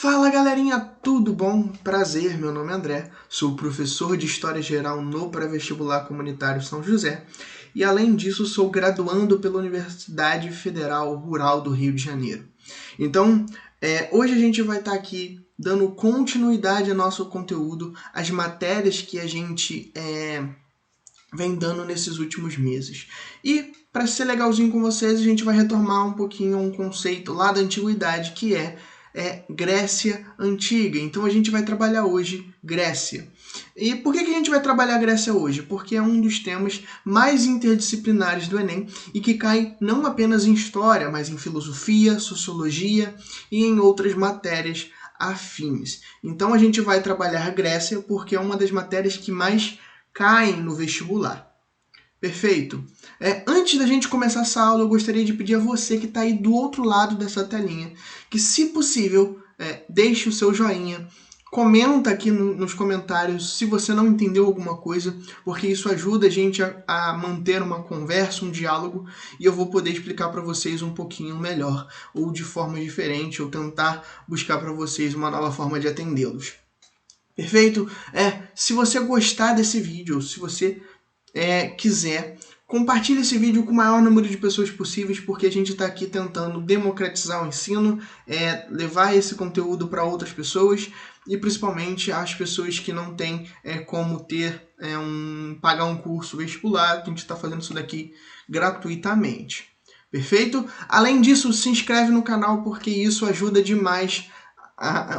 Fala galerinha, tudo bom? Prazer, meu nome é André, sou professor de História Geral no Pré-Vestibular Comunitário São José e além disso sou graduando pela Universidade Federal Rural do Rio de Janeiro. Então, hoje a gente vai estar aqui dando continuidade ao nosso conteúdo, às matérias que a gente vem dando nesses últimos meses. E, para ser legalzinho com vocês, a gente vai retomar um pouquinho um conceito lá da antiguidade que é Grécia Antiga. Então a gente vai trabalhar hoje Grécia. E por que a gente vai trabalhar Grécia hoje? Porque é um dos temas mais interdisciplinares do Enem e que cai não apenas em história, mas em filosofia, sociologia e em outras matérias afins. Então a gente vai trabalhar Grécia porque é uma das matérias que mais caem no vestibular. Perfeito? Antes da gente começar essa aula, eu gostaria de pedir a você que está aí do outro lado dessa telinha, que se possível, deixe o seu joinha, comenta aqui nos comentários se você não entendeu alguma coisa, porque isso ajuda a gente a manter uma conversa, um diálogo, e eu vou poder explicar para vocês um pouquinho melhor, ou de forma diferente, ou tentar buscar para vocês uma nova forma de atendê-los. Perfeito? Se você gostar desse vídeo, ou se você quiser, compartilhe esse vídeo com o maior número de pessoas possíveis, porque a gente está aqui tentando democratizar o ensino, levar esse conteúdo para outras pessoas e principalmente as pessoas que não têm como pagar um curso vestibular. A gente está fazendo isso daqui gratuitamente. Perfeito? Além disso, se inscreve no canal porque isso ajuda demais,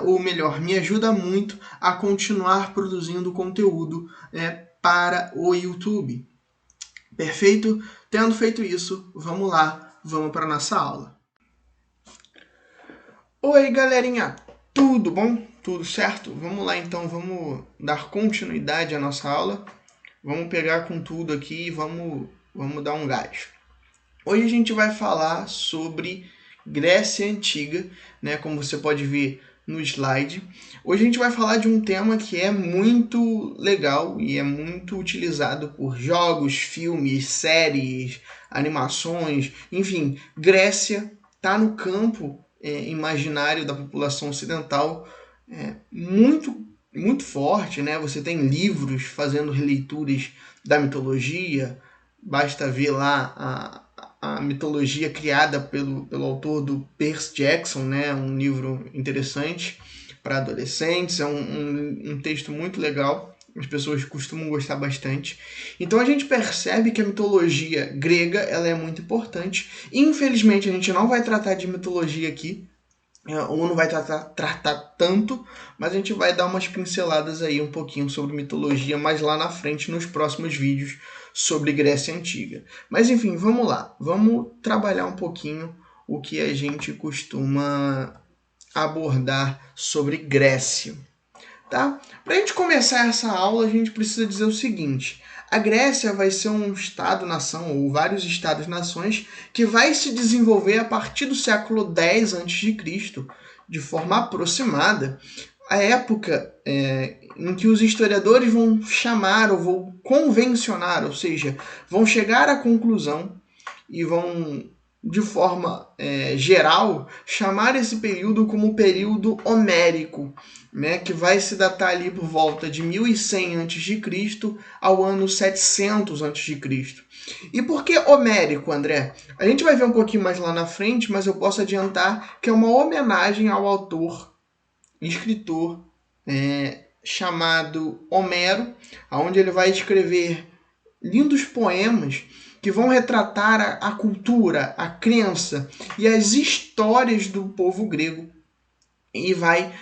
ou melhor, me ajuda muito a continuar produzindo conteúdo para o YouTube. Perfeito? Tendo feito isso, vamos lá, vamos para a nossa aula. Oi galerinha, tudo bom? Tudo certo? Vamos lá então, vamos dar continuidade à nossa aula. Vamos pegar com tudo aqui e vamos dar um gás. Hoje a gente vai falar sobre Grécia Antiga, né? Como você pode ver no slide. Hoje a gente vai falar de um tema que é muito legal e é muito utilizado por jogos, filmes, séries, animações, enfim, Grécia está no campo imaginário da população ocidental muito, muito forte, né? Você tem livros fazendo releituras da mitologia, basta ver lá a mitologia criada pelo autor do Percy Jackson, né? Um livro interessante para adolescentes, é um texto muito legal, as pessoas costumam gostar bastante. Então a gente percebe que a mitologia grega ela é muito importante. Infelizmente a gente não vai tratar de mitologia aqui, ou não vai tratar tanto, mas a gente vai dar umas pinceladas aí um pouquinho sobre mitologia mais lá na frente nos próximos vídeos sobre Grécia Antiga. Mas enfim, vamos lá. Vamos trabalhar um pouquinho o que a gente costuma abordar sobre Grécia. Tá? Para a gente começar essa aula, a gente precisa dizer o seguinte: a Grécia vai ser um estado-nação, ou vários estados-nações, que vai se desenvolver a partir do século X a.C., de forma aproximada, a época em que os historiadores vão chamar ou vão convencionar, ou seja, vão chegar à conclusão e vão, de forma geral, chamar esse período como período homérico, né, que vai se datar ali por volta de 1100 a.C. ao ano 700 a.C. E por que homérico, André? A gente vai ver um pouquinho mais lá na frente, mas eu posso adiantar que é uma homenagem ao autor, escritor, chamado Homero, onde ele vai escrever lindos poemas que vão retratar a cultura, a crença e as histórias do povo grego e vai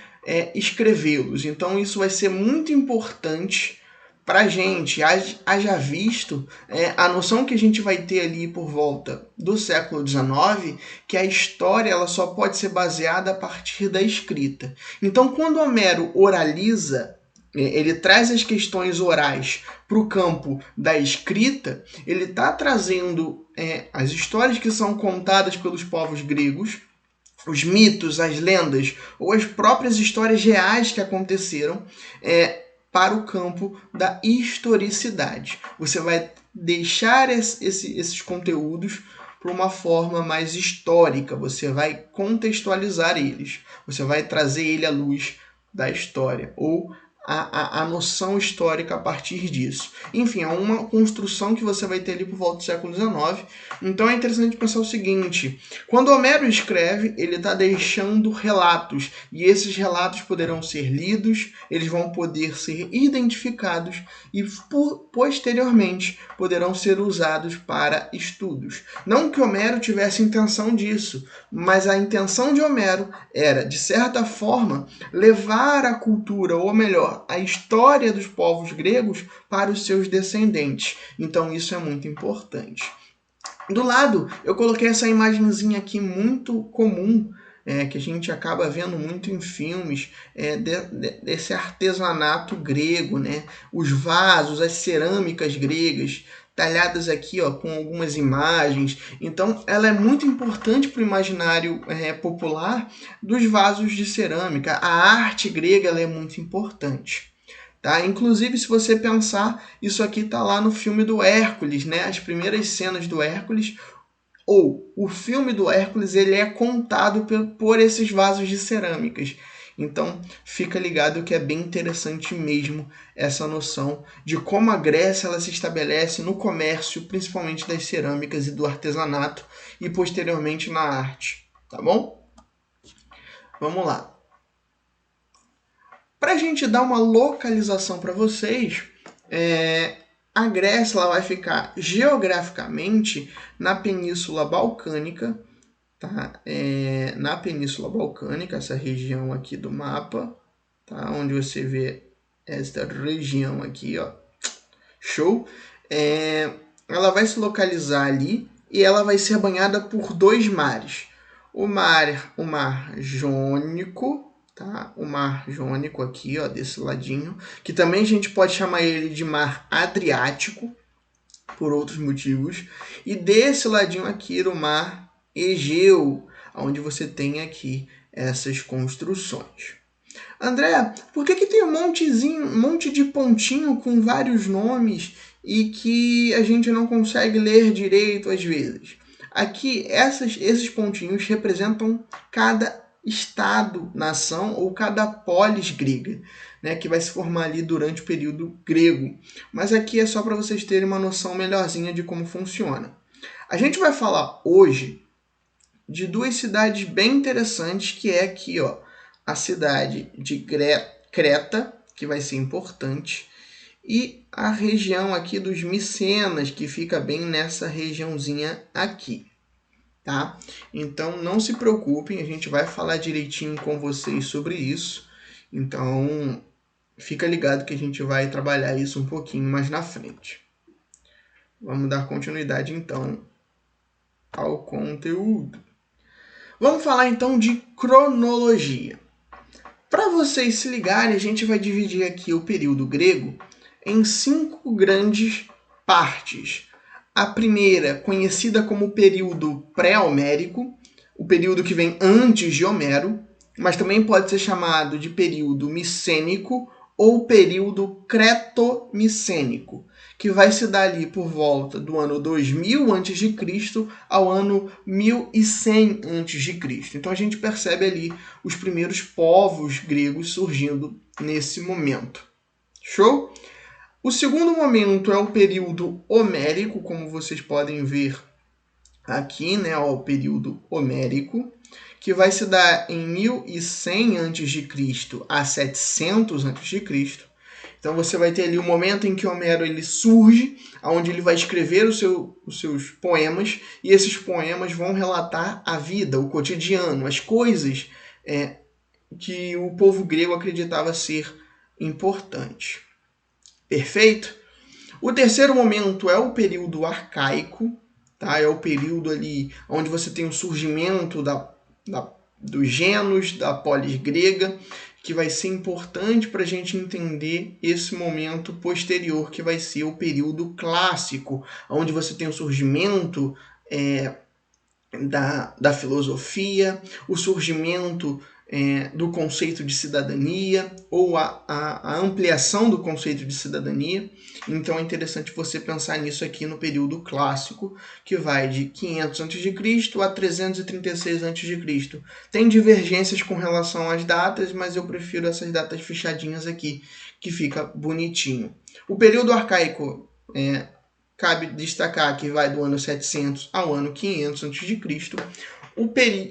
escrevê-los. Então isso vai ser muito importante para a gente. Haja visto a noção que a gente vai ter ali por volta do século XIX, que a história ela só pode ser baseada a partir da escrita. Então quando Homero oraliza, ele traz as questões orais para o campo da escrita, ele está trazendo as histórias que são contadas pelos povos gregos, os mitos, as lendas ou as próprias histórias reais que aconteceram para o campo da historicidade. Você vai deixar esses conteúdos para uma forma mais histórica, você vai contextualizar eles, você vai trazer ele à luz da história, ou a noção histórica a partir disso. Enfim, é uma construção que você vai ter ali por volta do século XIX. Então é interessante pensar o seguinte: quando Homero escreve, ele está deixando relatos, e esses relatos poderão ser lidos, eles vão poder ser identificados e posteriormente poderão ser usados para estudos. Não que Homero tivesse intenção disso, mas a intenção de Homero era, de certa forma, levar a cultura, ou melhor, a história dos povos gregos para os seus descendentes. Então isso é muito importante. Do lado, eu coloquei essa imagenzinha aqui muito comum, que a gente acaba vendo muito em filmes, desse artesanato grego, né? Os vasos, as cerâmicas gregas, talhadas aqui com algumas imagens. Então, ela é muito importante para o imaginário popular dos vasos de cerâmica. A arte grega ela é muito importante. Tá? Inclusive, se você pensar, isso aqui está lá no filme do Hércules, né? As primeiras cenas do Hércules, ou o filme do Hércules, ele é contado por esses vasos de cerâmicas. Então, fica ligado que é bem interessante mesmo essa noção de como a Grécia ela se estabelece no comércio, principalmente das cerâmicas e do artesanato, e posteriormente na arte. Tá bom? Vamos lá. Para a gente dar uma localização para vocês, a Grécia ela vai ficar geograficamente na Península Balcânica, tá? Na Península Balcânica, essa região aqui do mapa, tá? Onde você vê esta região aqui, ó. Show? Ela vai se localizar ali e ela vai ser banhada por dois mares. O mar Jônico, tá? O mar Jônico aqui, ó, desse ladinho, que também a gente pode chamar ele de mar Adriático, por outros motivos. E desse ladinho aqui, o mar Egeu, onde você tem aqui essas construções. André, por que tem um monte de pontinho com vários nomes e que a gente não consegue ler direito às vezes? Aqui, esses pontinhos representam cada estado, nação ou cada polis grega, né, que vai se formar ali durante o período grego. Mas aqui é só para vocês terem uma noção melhorzinha de como funciona. A gente vai falar hoje de duas cidades bem interessantes, que é aqui, ó, a cidade de Creta, que vai ser importante, e a região aqui dos Micenas, que fica bem nessa regiãozinha aqui, tá? Então não se preocupem, a gente vai falar direitinho com vocês sobre isso. Então fica ligado que a gente vai trabalhar isso um pouquinho mais na frente. Vamos dar continuidade então ao conteúdo. Vamos falar então de cronologia. Para vocês se ligarem, a gente vai dividir aqui o período grego em 5 grandes partes. A primeira, conhecida como período pré-homérico, o período que vem antes de Homero, mas também pode ser chamado de período micênico ou período cretomicênico, que vai se dar ali por volta do ano 2000 a.C. ao ano 1100 a.C. Então a gente percebe ali os primeiros povos gregos surgindo nesse momento. Show? O segundo momento é o período homérico, como vocês podem ver aqui, né, ó, o período homérico, que vai se dar em 1100 a.C. a 700 a.C. Então você vai ter ali o momento em que Homero ele surge, onde ele vai escrever os seus poemas, e esses poemas vão relatar a vida, o cotidiano, as coisas que o povo grego acreditava ser importantes. Perfeito? O terceiro momento é o período arcaico, tá? É o período ali onde você tem o surgimento dos genos da polis grega, que vai ser importante para a gente entender esse momento posterior, que vai ser o período clássico, onde você tem o surgimento da filosofia, o surgimento do conceito de cidadania ou a ampliação do conceito de cidadania. Então é interessante você pensar nisso aqui no período clássico, que vai de 500 a.C. a 336 a.C. Tem divergências com relação às datas, mas eu prefiro essas datas fechadinhas aqui, que fica bonitinho. O período arcaico, cabe destacar que vai do ano 700 ao ano 500 a.C.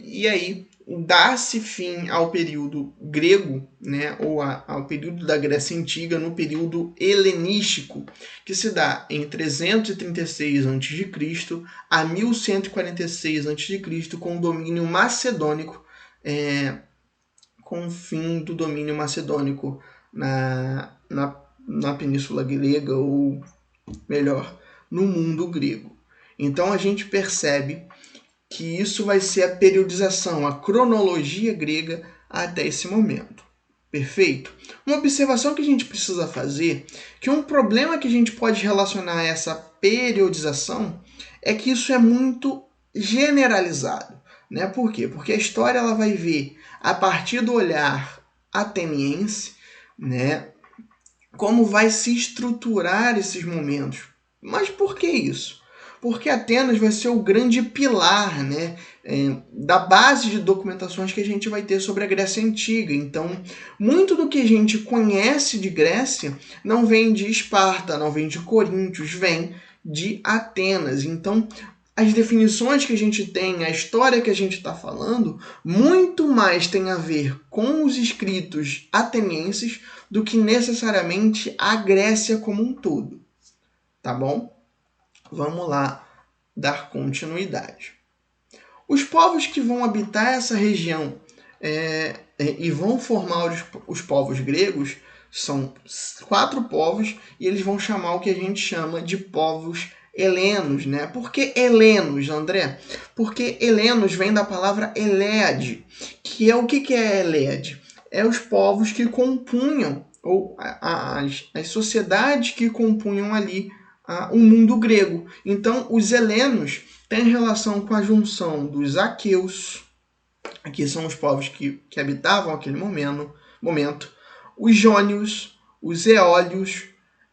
E aí dá-se fim ao período grego, né, ou ao período da Grécia Antiga, no período helenístico, que se dá em 336 a.C. a 1146 a.C., com o domínio macedônico, com o fim do domínio macedônico na Península Grega, ou melhor, no mundo grego. Então a gente percebe que isso vai ser a periodização, a cronologia grega até esse momento. Perfeito? Uma observação que a gente precisa fazer, que um problema que a gente pode relacionar a essa periodização é que isso é muito generalizado. Né? Por quê? Porque a história ela vai ver, a partir do olhar ateniense, né, como vai se estruturar esses momentos. Mas por que isso? Porque Atenas vai ser o grande pilar, né, da base de documentações que a gente vai ter sobre a Grécia Antiga. Então, muito do que a gente conhece de Grécia não vem de Esparta, não vem de Coríntios, vem de Atenas. Então, as definições que a gente tem, a história que a gente está falando, muito mais tem a ver com os escritos atenienses do que necessariamente a Grécia como um todo. Tá bom? Vamos lá dar continuidade. Os povos que vão habitar essa região e vão formar os povos gregos são 4 povos, e eles vão chamar o que a gente chama de povos helenos, né? Por que helenos, André? Porque helenos vem da palavra Eléade, que é o que é Eléade? É os povos que compunham, ou as sociedades que compunham ali o mundo grego. Então, os helenos têm relação com a junção dos aqueus, que são os povos que habitavam aquele momento, os jônios, os eólios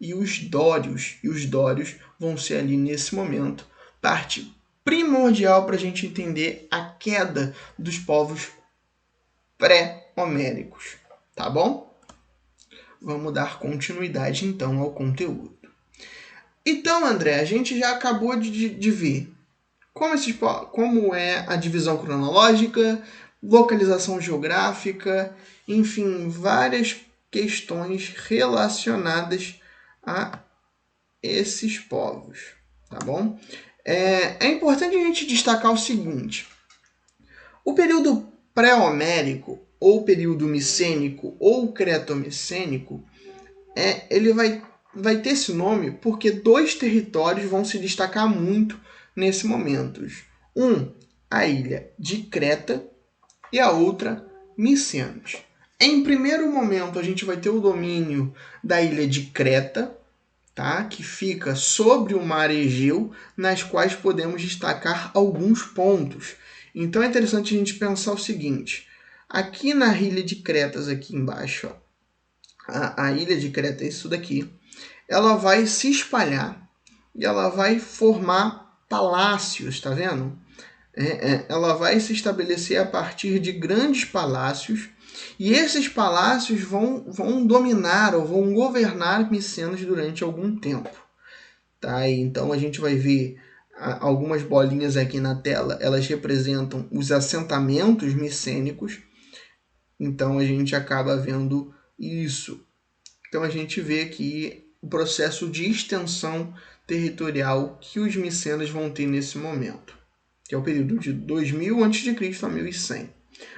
e os dórios. E os dórios vão ser ali nesse momento parte primordial para a gente entender a queda dos povos pré-homéricos. Tá bom? Vamos dar continuidade então ao conteúdo. Então, André, a gente já acabou de ver como é a divisão cronológica, localização geográfica, enfim, várias questões relacionadas a esses povos, tá bom? É importante a gente destacar o seguinte: o período pré-homérico, ou período micênico, ou cretomicênico, ele vai ter esse nome porque 2 territórios vão se destacar muito nesse momento. A ilha de Creta e a outra, Micenas. Em primeiro momento, a gente vai ter o domínio da ilha de Creta, tá? Que fica sobre o mar Egeu, nas quais podemos destacar alguns pontos. Então é interessante a gente pensar o seguinte: aqui na ilha de Cretas, aqui embaixo, ó, a ilha de Creta é isso daqui, ela vai se espalhar e ela vai formar palácios, tá vendo? Ela vai se estabelecer a partir de grandes palácios, e esses palácios vão dominar ou vão governar Micenas durante algum tempo. Tá? Então a gente vai ver algumas bolinhas aqui na tela, elas representam os assentamentos micênicos, então a gente acaba vendo isso. Então a gente vê aqui o processo de extensão territorial que os micenas vão ter nesse momento, que é o período de 2000 a.C. a 1100.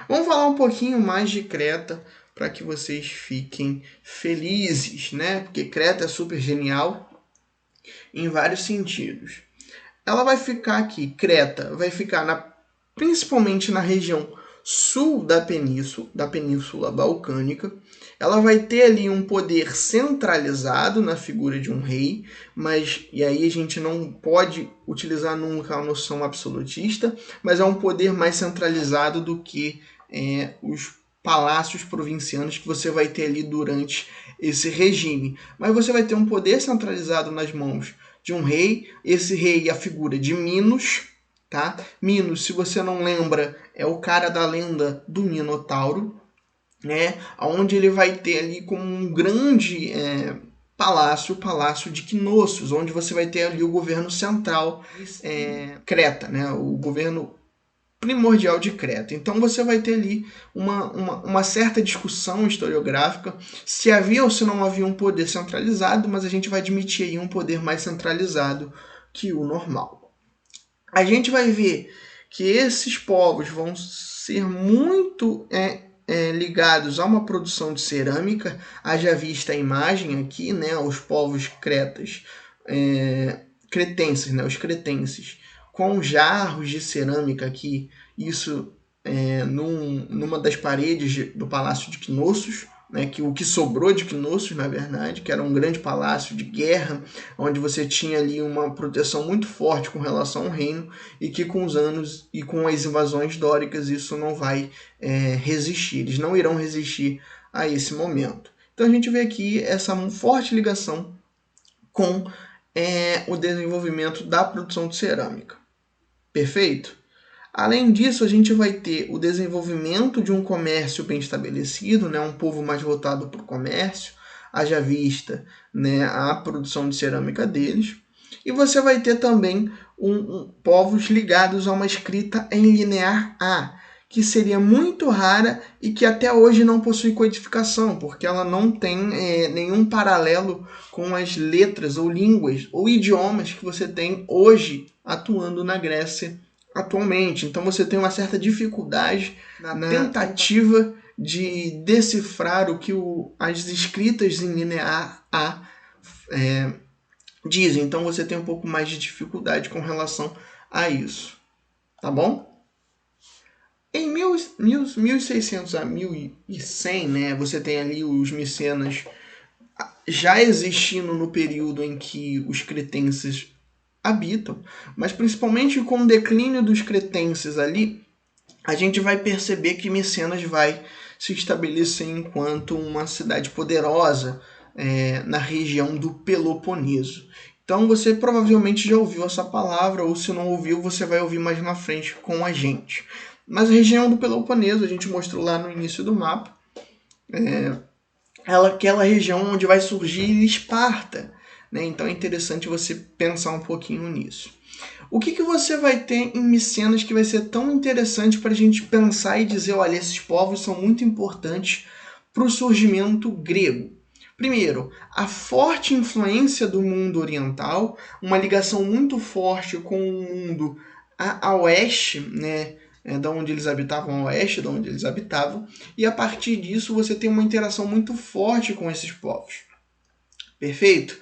Vamos falar um pouquinho mais de Creta para que vocês fiquem felizes, né? Porque Creta é super genial em vários sentidos. Ela vai ficar aqui, Creta vai ficar principalmente na região sul da Península Balcânica. Ela vai ter ali um poder centralizado na figura de um rei, e aí a gente não pode utilizar nunca a noção absolutista, mas é um poder mais centralizado do que palácios provincianos que você vai ter ali durante esse regime. Mas você vai ter um poder centralizado nas mãos de um rei. Esse rei é a figura de Minos, tá? Minos, se você não lembra, é o cara da lenda do Minotauro, né? Onde ele vai ter ali como um grande palácio, o Palácio de Knossos, onde você vai ter ali o governo central, Creta, né? O governo primordial de Creta. Então você vai ter ali uma certa discussão historiográfica se havia ou se não havia um poder centralizado, mas a gente vai admitir aí um poder mais centralizado que o normal. A gente vai ver que esses povos vão ser muito ligados a uma produção de cerâmica. Haja vista a imagem aqui, né, os povos cretenses, né, os cretenses, com jarros de cerâmica aqui, isso numa das paredes do Palácio de Knossos, né, que o que sobrou de Knossos, na verdade, que era um grande palácio de guerra, onde você tinha ali uma proteção muito forte com relação ao reino, e que com os anos e com as invasões dóricas isso não vai resistir, eles não irão resistir a esse momento. Então a gente vê aqui essa forte ligação com o desenvolvimento da produção de cerâmica. Perfeito? Além disso, a gente vai ter o desenvolvimento de um comércio bem estabelecido, né? Um povo mais voltado para o comércio, haja vista, né, a produção de cerâmica deles. E você vai ter também povos ligados a uma escrita em linear A, que seria muito rara e que até hoje não possui codificação, porque ela não tem nenhum paralelo com as letras ou línguas ou idiomas que você tem hoje atuando na Grécia atualmente. Então você tem uma certa dificuldade na tentativa de decifrar o que as escritas em linear A dizem. Então você tem um pouco mais de dificuldade com relação a isso. Tá bom? Em 1600 a 1100, né, você tem ali os micenas já existindo no período em que os cretenses habitam, mas principalmente com o declínio dos cretenses ali, a gente vai perceber que Micenas vai se estabelecer enquanto uma cidade poderosa na região do Peloponeso. Então você provavelmente já ouviu essa palavra, ou se não ouviu, você vai ouvir mais na frente com a gente. Mas a região do Peloponeso, a gente mostrou lá no início do mapa, aquela região onde vai surgir Esparta, né? Então é interessante você pensar um pouquinho nisso. O que você vai ter em Micenas que vai ser tão interessante para a gente pensar e dizer, olha, esses povos são muito importantes para o surgimento grego? Primeiro, a forte influência do mundo oriental, uma ligação muito forte com o mundo a oeste, né? Da onde eles habitavam, a oeste, da onde eles habitavam, e a partir disso você tem uma interação muito forte com esses povos. Perfeito?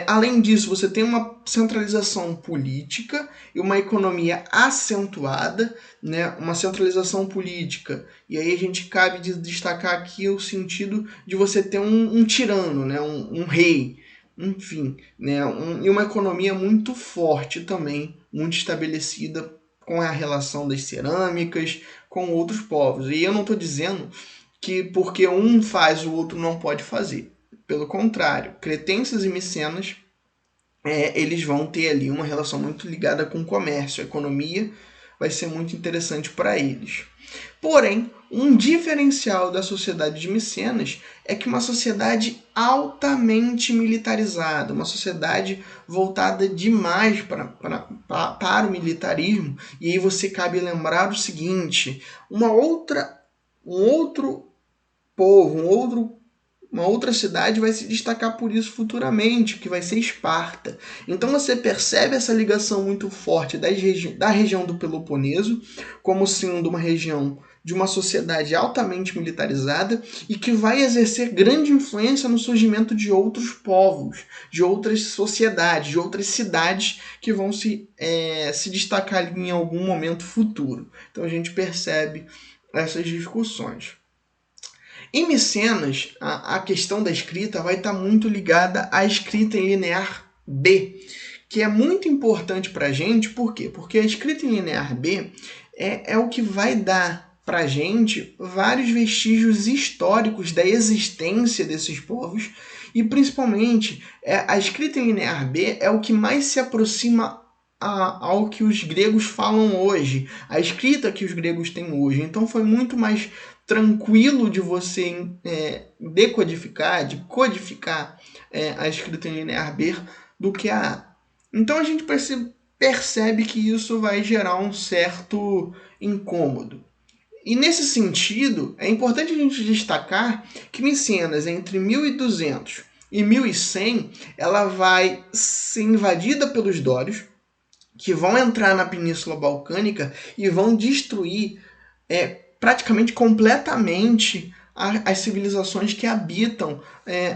Além disso, você tem uma centralização política e uma economia acentuada, né? Uma centralização política. E aí a gente cabe de destacar aqui o sentido de você ter um tirano, né? Um rei, enfim, né? E uma economia muito forte também, muito estabelecida com a relação das cerâmicas, com outros povos. E eu não estou dizendo que porque um faz, o outro não pode fazer. Pelo contrário, cretenses e micenas, eles vão ter ali uma relação muito ligada com o comércio, a economia vai ser muito interessante para eles. Porém, um diferencial da sociedade de Micenas é que uma sociedade altamente militarizada, uma sociedade voltada demais para o militarismo, e aí você cabe lembrar o seguinte, um outro povo, uma outra cidade vai se destacar por isso futuramente, que vai ser Esparta. Então você percebe essa ligação muito forte da região do Peloponeso, como sendo uma região de uma sociedade altamente militarizada e que vai exercer grande influência no surgimento de outros povos, de outras sociedades, de outras cidades que vão se destacar ali em algum momento futuro. Então a gente percebe essas discussões. Em Micenas, a questão da escrita vai estar muito ligada à escrita em linear B, que é muito importante para a gente, por quê? Porque a escrita em linear B é o que vai dar para a gente vários vestígios históricos da existência desses povos e, principalmente, a escrita em linear B é o que mais se aproxima ao que os gregos falam hoje, a escrita que os gregos têm hoje. Então foi muito mais tranquilo de você decodificar, de codificar a escrita em linear B do que a A. Então a gente percebe que isso vai gerar um certo incômodo. E nesse sentido, é importante a gente destacar que Micenas, entre 1200 e 1100, ela vai ser invadida pelos dórios, que vão entrar na Península Balcânica e vão destruir praticamente completamente as civilizações que habitam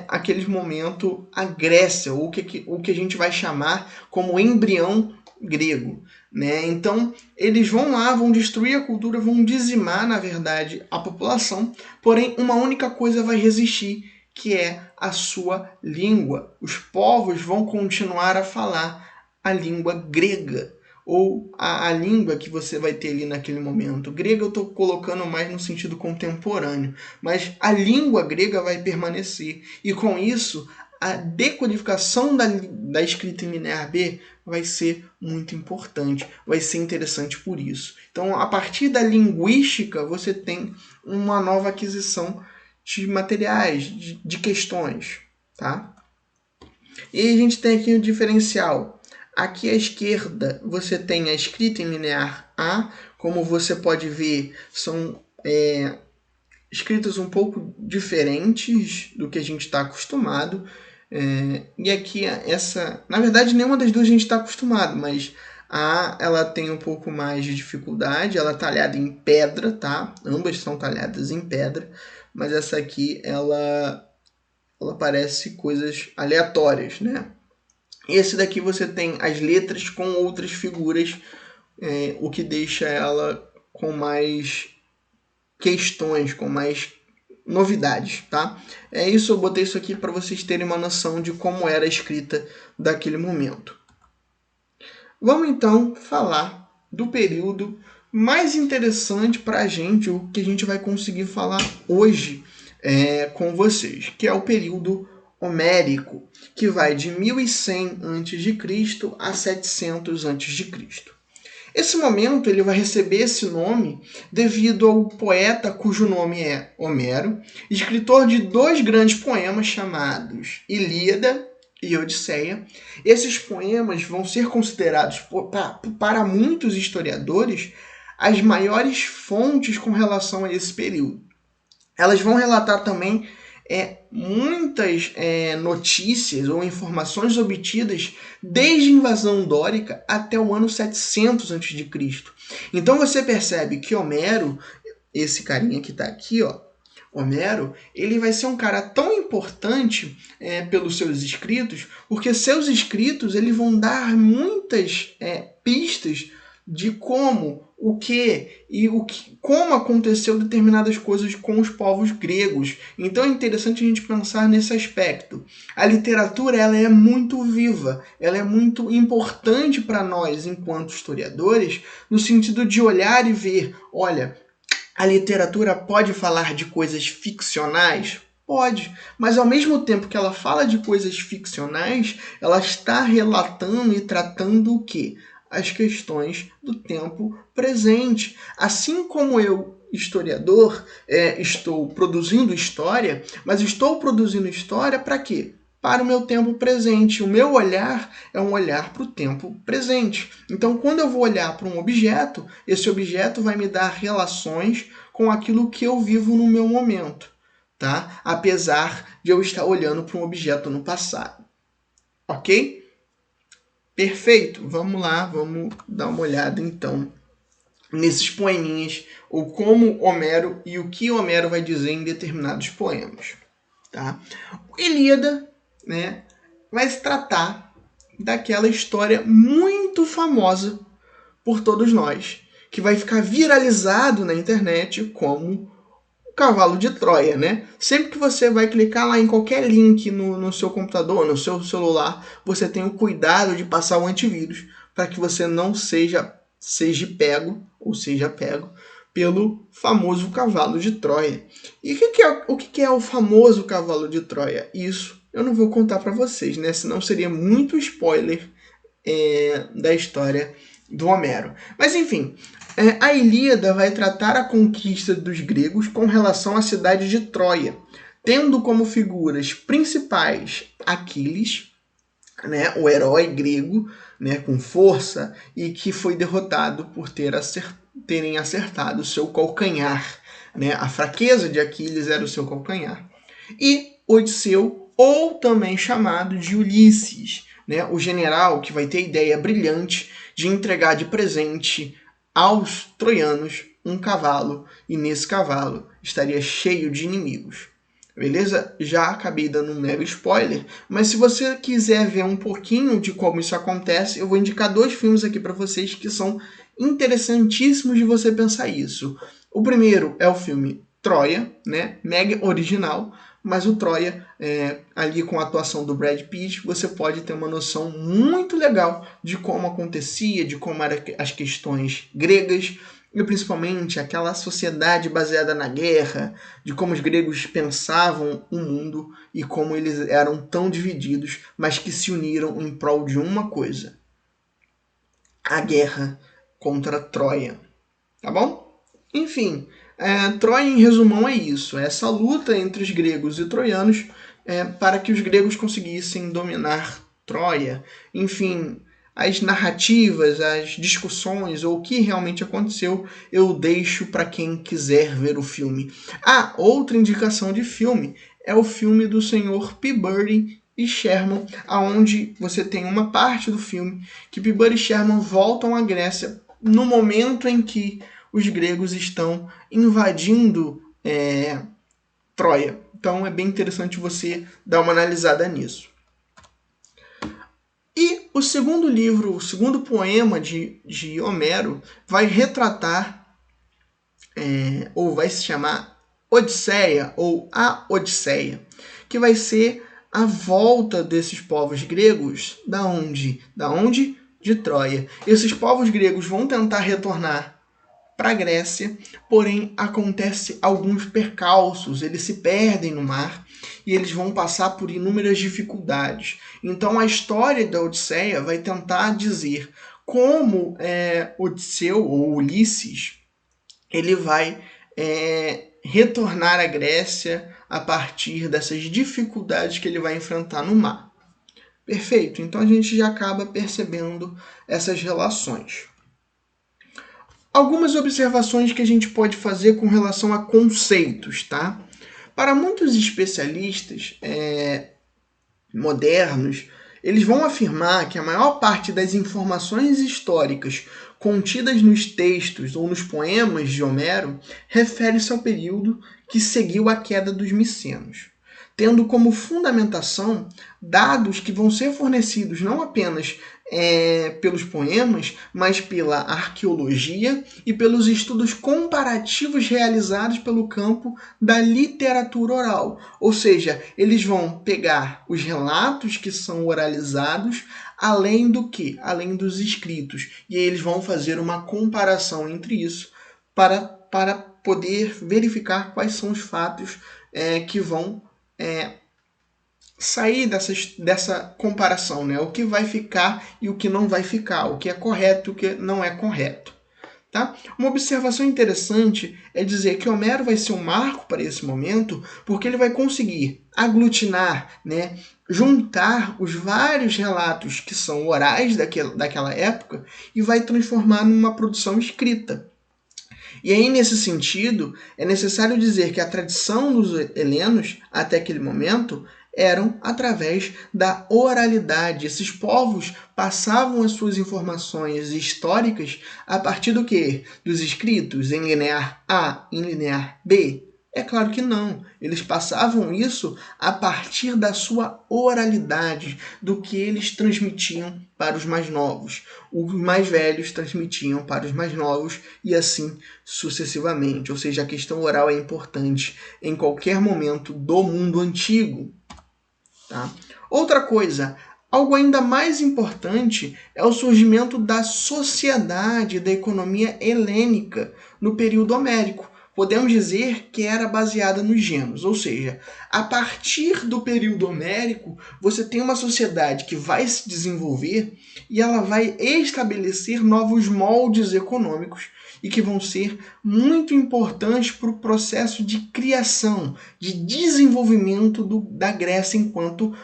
aquele momento a Grécia, ou o que a gente vai chamar como embrião grego. Né? Então, eles vão lá, vão destruir a cultura, vão dizimar, na verdade, a população, porém, uma única coisa vai resistir, que é a sua língua. Os povos vão continuar a falar a língua grega, ou a língua que você vai ter ali naquele momento. Grega eu estou colocando mais no sentido contemporâneo, mas a língua grega vai permanecer. E com isso, a decodificação da escrita em linear B vai ser muito importante, vai ser interessante por isso. Então, a partir da linguística, você tem uma nova aquisição de materiais, de questões. Tá? E a gente tem aqui um diferencial. Aqui à esquerda você tem a escrita em linear A, como você pode ver, são escritas um pouco diferentes do que a gente está acostumado. E aqui na verdade nenhuma das duas a gente está acostumado, mas a ela tem um pouco mais de dificuldade, ela é talhada em pedra, tá? Ambas são talhadas em pedra, mas essa aqui ela parece coisas aleatórias, né? Esse daqui você tem as letras com outras figuras, o que deixa ela com mais questões, com mais novidades, tá? É isso, eu botei isso aqui para vocês terem uma noção de como era a escrita daquele momento. Vamos então falar do período mais interessante para a gente, o que a gente vai conseguir falar hoje com vocês, que é o período homérico, que vai de 1100 a.C. a 700 a.C. Esse momento ele vai receber esse nome devido ao poeta cujo nome é Homero, escritor de dois grandes poemas chamados Ilíada e Odisseia. Esses poemas vão ser considerados para muitos historiadores as maiores fontes com relação a esse período. Elas vão relatar também muitas notícias ou informações obtidas desde a invasão dórica até o ano 700 a.C. Então você percebe que Homero, esse carinha que está aqui, ó, Homero, ele vai ser um cara tão importante pelos seus escritos, porque seus escritos eles vão dar muitas pistas de como, o que e como aconteceu determinadas coisas com os povos gregos. Então é interessante a gente pensar nesse aspecto. A literatura ela é muito viva, ela é muito importante para nós enquanto historiadores, no sentido de olhar e ver, olha, a literatura pode falar de coisas ficcionais? Pode, mas ao mesmo tempo que ela fala de coisas ficcionais, ela está relatando e tratando o quê? As questões do tempo presente. Assim como eu, historiador, estou produzindo história, mas estou produzindo história para quê? Para o meu tempo presente. O meu olhar é um olhar para o tempo presente. Então, quando eu vou olhar para um objeto, esse objeto vai me dar relações com aquilo que eu vivo no meu momento, tá? Apesar de eu estar olhando para um objeto no passado. Ok? Perfeito, vamos lá, vamos dar uma olhada então nesses poeminhas, ou como Homero e o que Homero vai dizer em determinados poemas. Tá? O Ilíada, né, vai se tratar daquela história muito famosa por todos nós, que vai ficar viralizado na internet como o cavalo de Troia, né? Sempre que você vai clicar lá em qualquer link no seu computador, no seu celular, você tem o cuidado de passar o antivírus para que você não seja pego pelo famoso cavalo de Troia. E o que é o famoso cavalo de Troia? Isso eu não vou contar para vocês, né? Senão seria muito spoiler da história do Homero. Mas enfim, a Ilíada vai tratar a conquista dos gregos com relação à cidade de Troia, tendo como figuras principais Aquiles, né, o herói grego, né, com força e que foi derrotado por terem acertado o seu calcanhar. Né? A fraqueza de Aquiles era o seu calcanhar. E Odisseu, ou também chamado de Ulisses, né, o general que vai ter a ideia brilhante de entregar de presente aos troianos um cavalo, e nesse cavalo estaria cheio de inimigos. Beleza? Já acabei dando um mega spoiler, mas se você quiser ver um pouquinho de como isso acontece, eu vou indicar 2 filmes aqui para vocês que são interessantíssimos de você pensar isso. O primeiro é o filme Troia, né? Mega original, mas o Troia, ali com a atuação do Brad Pitt, você pode ter uma noção muito legal de como acontecia, de como eram as questões gregas, e principalmente aquela sociedade baseada na guerra, de como os gregos pensavam o mundo e como eles eram tão divididos, mas que se uniram em prol de uma coisa: a guerra contra Troia. Tá bom? Enfim, Troia em resumão é isso, é essa luta entre os gregos e troianos para que os gregos conseguissem dominar Troia. Enfim, as narrativas, as discussões ou o que realmente aconteceu, eu deixo para quem quiser ver o filme. Outra indicação de filme é o filme do senhor Peabody e Sherman, aonde você tem uma parte do filme que Peabody e Sherman voltam à Grécia no momento em que os gregos estão invadindo Troia. Então é bem interessante você dar uma analisada nisso. E o segundo livro, o segundo poema de Homero vai retratar, ou vai se chamar Odisseia, ou A Odisseia, que vai ser a volta desses povos gregos, da onde? De Troia. Esses povos gregos vão tentar retornar para a Grécia, porém acontece alguns percalços, eles se perdem no mar e eles vão passar por inúmeras dificuldades. Então a história da Odisseia vai tentar dizer como Odisseu ou Ulisses ele vai retornar à Grécia a partir dessas dificuldades que ele vai enfrentar no mar. Perfeito? Então a gente já acaba percebendo essas relações. Algumas observações que a gente pode fazer com relação a conceitos, tá? Para muitos especialistas modernos, eles vão afirmar que a maior parte das informações históricas contidas nos textos ou nos poemas de Homero refere-se ao período que seguiu a queda dos micenos, tendo como fundamentação dados que vão ser fornecidos não apenas pelos poemas, mas pela arqueologia e pelos estudos comparativos realizados pelo campo da literatura oral. Ou seja, eles vão pegar os relatos que são oralizados, além do que? Além dos escritos. E aí eles vão fazer uma comparação entre isso para poder verificar quais são os fatos que vão sair dessa comparação, né? O que vai ficar e o que não vai ficar, o que é correto e o que não é correto. Tá? Uma observação interessante é dizer que Homero vai ser um marco para esse momento, porque ele vai conseguir aglutinar, né, juntar os vários relatos que são orais daquela época e vai transformar numa produção escrita. E aí, nesse sentido, é necessário dizer que a tradição dos helenos, até aquele momento, eram através da oralidade. Esses povos passavam as suas informações históricas a partir do quê? Dos escritos em linear A, em linear B? É claro que não. Eles passavam isso a partir da sua oralidade, do que eles transmitiam para os mais novos. Os mais velhos transmitiam para os mais novos e assim sucessivamente. Ou seja, a questão oral é importante em qualquer momento do mundo antigo. Tá? Outra coisa, Algo ainda mais importante é o surgimento da sociedade da economia helênica no período homérico. Podemos dizer que era baseada nos gêneros, ou seja, a partir do período homérico, você tem uma sociedade que vai se desenvolver e ela vai estabelecer novos moldes econômicos e que vão ser muito importantes para o processo de criação, de desenvolvimento da Grécia enquanto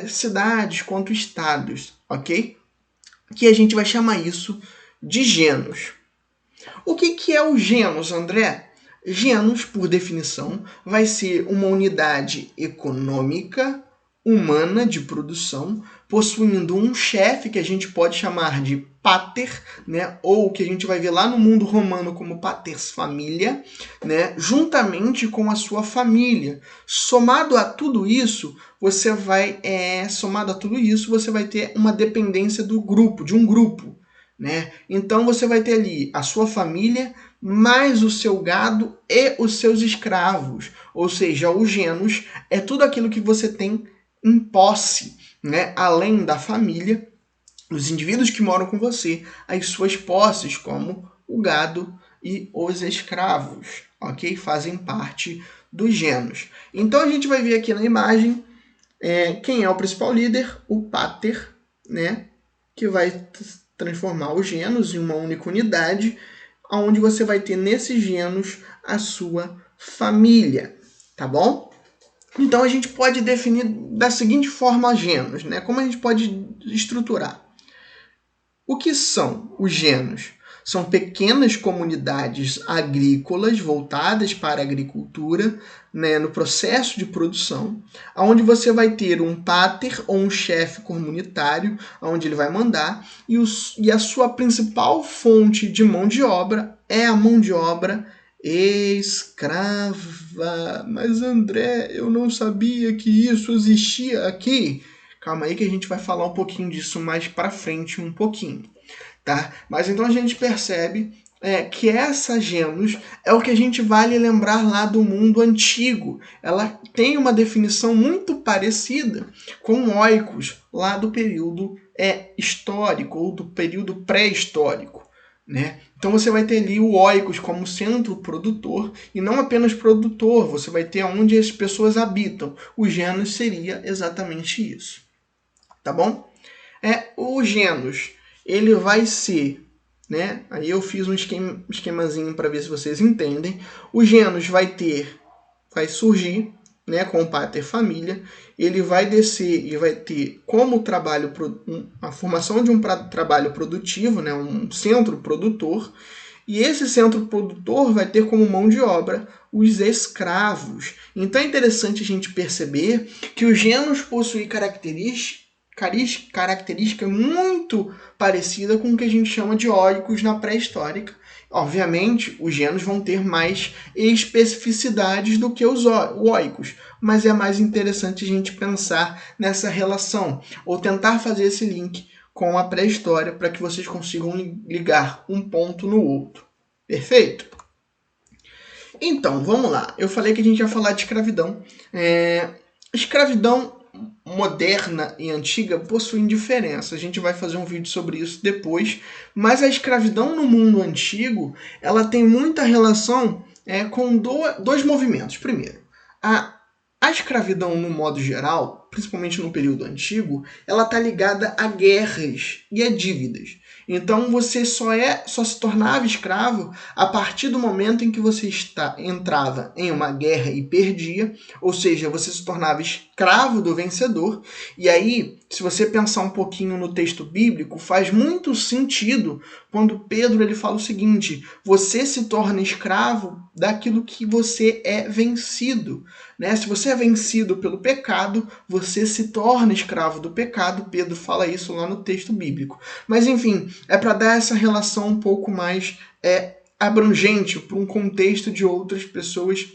cidades, quanto estados, ok? Que a gente vai chamar isso de gêneros. O que é o gêneros, André? Gêneros, por definição, vai ser uma unidade econômica, humana de produção, possuindo um chefe que a gente pode chamar de pater, né? Ou que a gente vai ver lá no mundo romano como paters familia, né? Juntamente com a sua família. Somado a tudo isso, você vai ter uma dependência do grupo, de um grupo, né? Então você vai ter ali a sua família, mais o seu gado e os seus escravos. Ou seja, o gênus é tudo aquilo que você tem em posse, né? Além da família, os indivíduos que moram com você, as suas posses, como o gado e os escravos, ok? Fazem parte dos gênus. Então a gente vai ver aqui na imagem quem é o principal líder, o pater, né? Que vai transformar os gênus em uma única unidade, onde você vai ter nesses gênus a sua família, tá bom? Então a gente pode definir da seguinte forma gênus, né? Como a gente pode estruturar? O que são os gênus? São pequenas comunidades agrícolas voltadas para a agricultura, né, no processo de produção, onde você vai ter um pater ou um chefe comunitário, onde ele vai mandar, e a sua principal fonte de mão de obra é a mão de obra escrava. Mas André, eu não sabia que isso existia aqui. Calma aí que a gente vai falar um pouquinho disso mais para frente um pouquinho, tá? Mas então a gente percebe que essa gênus é o que a gente vale lembrar lá do mundo antigo. Ela tem uma definição muito parecida com oikos lá do período histórico ou do período pré-histórico, né? Então você vai ter ali o oikos como centro produtor e não apenas produtor, você vai ter onde as pessoas habitam. O gênus seria exatamente isso, tá bom? O gênus, ele vai ser, né? Aí eu fiz um esquemazinho para ver se vocês entendem. O gênus vai surgir, né, com o pater família, ele vai descer e vai ter como trabalho a formação de um trabalho produtivo, né, um centro produtor, e esse centro produtor vai ter como mão de obra os escravos. Então é interessante a gente perceber que o gênus possui característica muito parecida com o que a gente chama de oikos na pré-histórica. Obviamente, os gênus vão ter mais especificidades do que os oikos, mas é mais interessante a gente pensar nessa relação, ou tentar fazer esse link com a pré-história para que vocês consigam ligar um ponto no outro. Perfeito? Então, vamos lá. Eu falei que a gente ia falar de escravidão. Escravidão moderna e antiga possuem diferença. A gente vai fazer um vídeo sobre isso depois. Mas a escravidão no mundo antigo, ela tem muita relação com dois movimentos. Primeiro, a escravidão no modo geral, principalmente no período antigo, ela está ligada a guerras e a dívidas. Então você só se tornava escravo a partir do momento em que você entrava em uma guerra e perdia, ou seja, você se tornava escravo do vencedor. E aí, se você pensar um pouquinho no texto bíblico, faz muito sentido quando Pedro ele fala o seguinte: você se torna escravo daquilo que você é vencido, né? Se você é vencido pelo pecado, você se torna escravo do pecado. Pedro fala isso lá no texto bíblico. Mas enfim, é para dar essa relação um pouco mais abrangente para um contexto de outras pessoas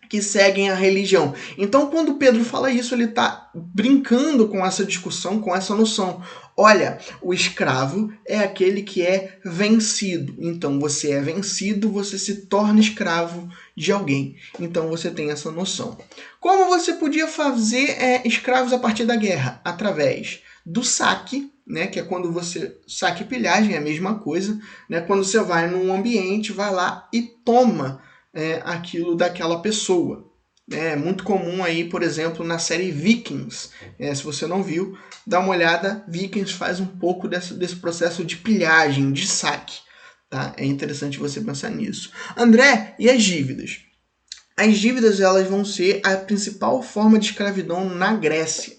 que seguem a religião. Então, quando Pedro fala isso, ele está brincando com essa discussão, com essa noção. Olha, o escravo é aquele que é vencido. Então, você é vencido, você se torna escravo de alguém. Então, você tem essa noção. Como você podia fazer escravos a partir da guerra? Através do saque, né, que é quando você... Saque e pilhagem é a mesma coisa, né, quando você vai num ambiente, vai lá e toma aquilo daquela pessoa. É muito comum aí, por exemplo, na série Vikings. Se você não viu, dá uma olhada. Vikings faz um pouco desse processo de pilhagem, de saque. Tá? É interessante você pensar nisso. André, e as dívidas? As dívidas, elas vão ser a principal forma de escravidão na Grécia.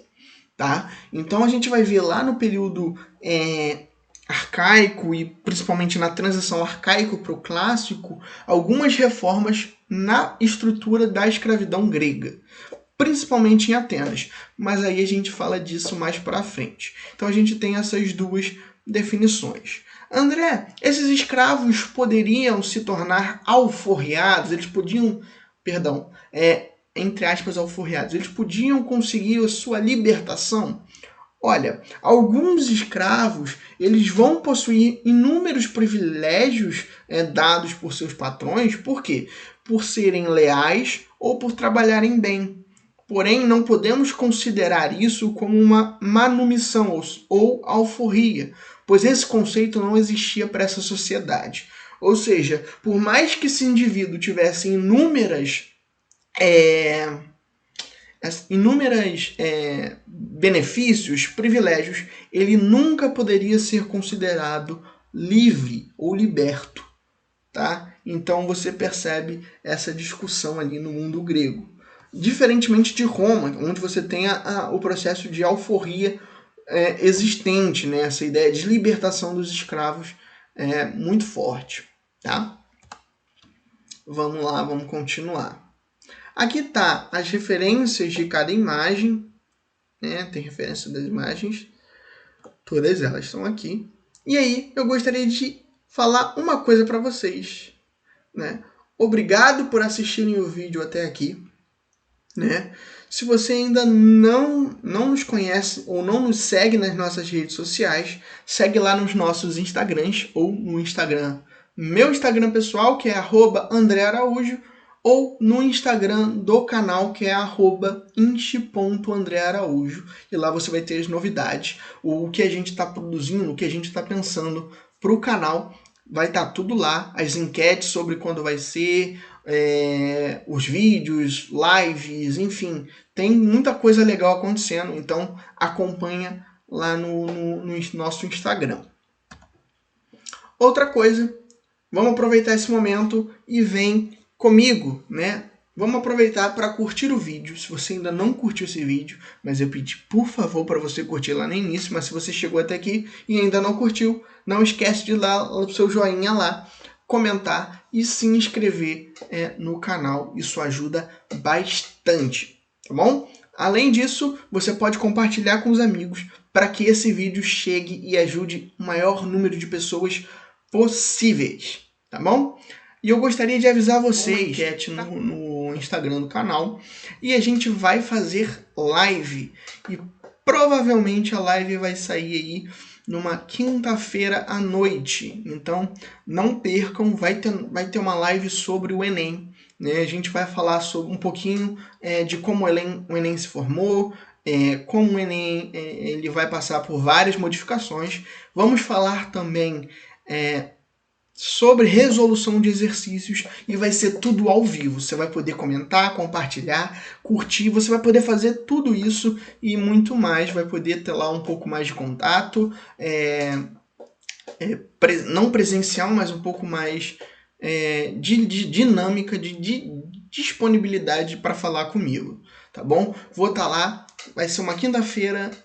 Tá? Então a gente vai ver lá no período arcaico e principalmente na transição arcaico para o clássico, algumas reformas na estrutura da escravidão grega, principalmente em Atenas, mas aí a gente fala disso mais para frente. Então a gente tem essas duas definições. André, esses escravos poderiam se tornar alforriados, eles podiam, entre aspas, alforriados, eles podiam conseguir a sua libertação? Olha, alguns escravos, eles vão possuir inúmeros privilégios dados por seus patrões. Por quê? Por serem leais ou por trabalharem bem. Porém, não podemos considerar isso como uma manumissão ou alforria, pois esse conceito não existia para essa sociedade. Ou seja, por mais que esse indivíduo tivesse inúmeros benefícios, privilégios, ele nunca poderia ser considerado livre ou liberto. Tá? Então você percebe essa discussão ali no mundo grego. Diferentemente de Roma, onde você tem o processo de alforria existente, né? Essa ideia de libertação dos escravos é muito forte. Tá? Vamos lá, vamos continuar. Aqui tá as referências de cada imagem, né? Tem referência das imagens, todas elas estão aqui. E aí eu gostaria de falar uma coisa para vocês, né? Obrigado por assistirem o vídeo até aqui, né? Se você ainda não nos conhece ou não nos segue nas nossas redes sociais, segue lá nos nossos Instagrams ou no Instagram, meu Instagram pessoal, que é @andrearaújo, ou no Instagram do canal, que é @inche.andrearaújo. E lá você vai ter as novidades, o que a gente está produzindo, o que a gente está pensando para o canal. Vai estar tudo lá, as enquetes sobre quando vai ser, os vídeos, lives, enfim. Tem muita coisa legal acontecendo, então acompanha lá no nosso Instagram. Outra coisa, vamos aproveitar esse momento e vem comigo, né? Vamos aproveitar para curtir o vídeo. Se você ainda não curtiu esse vídeo, mas eu pedi por favor para você curtir lá no início, mas se você chegou até aqui e ainda não curtiu, não esquece de dar o seu joinha lá, comentar e se inscrever no canal. Isso ajuda bastante, tá bom? Além disso, você pode compartilhar com os amigos para que esse vídeo chegue e ajude o maior número de pessoas possíveis, tá bom? E eu gostaria de avisar vocês, enquete no Instagram do canal, e a gente vai fazer live, e provavelmente a live vai sair aí numa quinta-feira à noite. Então não percam, vai ter uma live sobre o Enem, né? A gente vai falar sobre um pouquinho de como o Enem se formou, como o Enem ele vai passar por várias modificações. Vamos falar também sobre resolução de exercícios, e vai ser tudo ao vivo. Você vai poder comentar, compartilhar, curtir, você vai poder fazer tudo isso e muito mais, vai poder ter lá um pouco mais de contato, não presencial, mas um pouco mais de dinâmica, de disponibilidade para falar comigo, tá bom? Vou estar lá, vai ser uma quinta-feira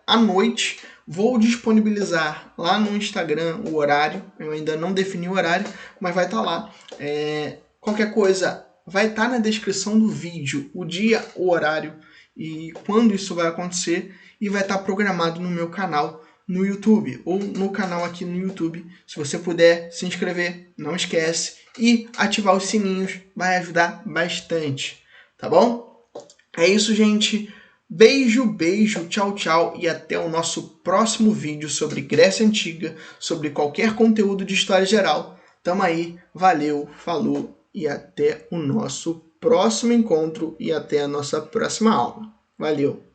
à noite. Vou disponibilizar lá no Instagram o horário. Eu ainda não defini o horário, mas vai estar lá. Qualquer coisa, vai estar na descrição do vídeo o dia, o horário e quando isso vai acontecer. E vai estar programado no meu canal no YouTube, ou no canal aqui no YouTube. Se você puder se inscrever, não esquece. E ativar os sininhos, vai ajudar bastante. Tá bom? É isso, gente. Beijo, beijo, tchau, tchau, e até o nosso próximo vídeo sobre Grécia Antiga, sobre qualquer conteúdo de história geral. Tamo aí, valeu, falou, e até o nosso próximo encontro, e até a nossa próxima aula. Valeu!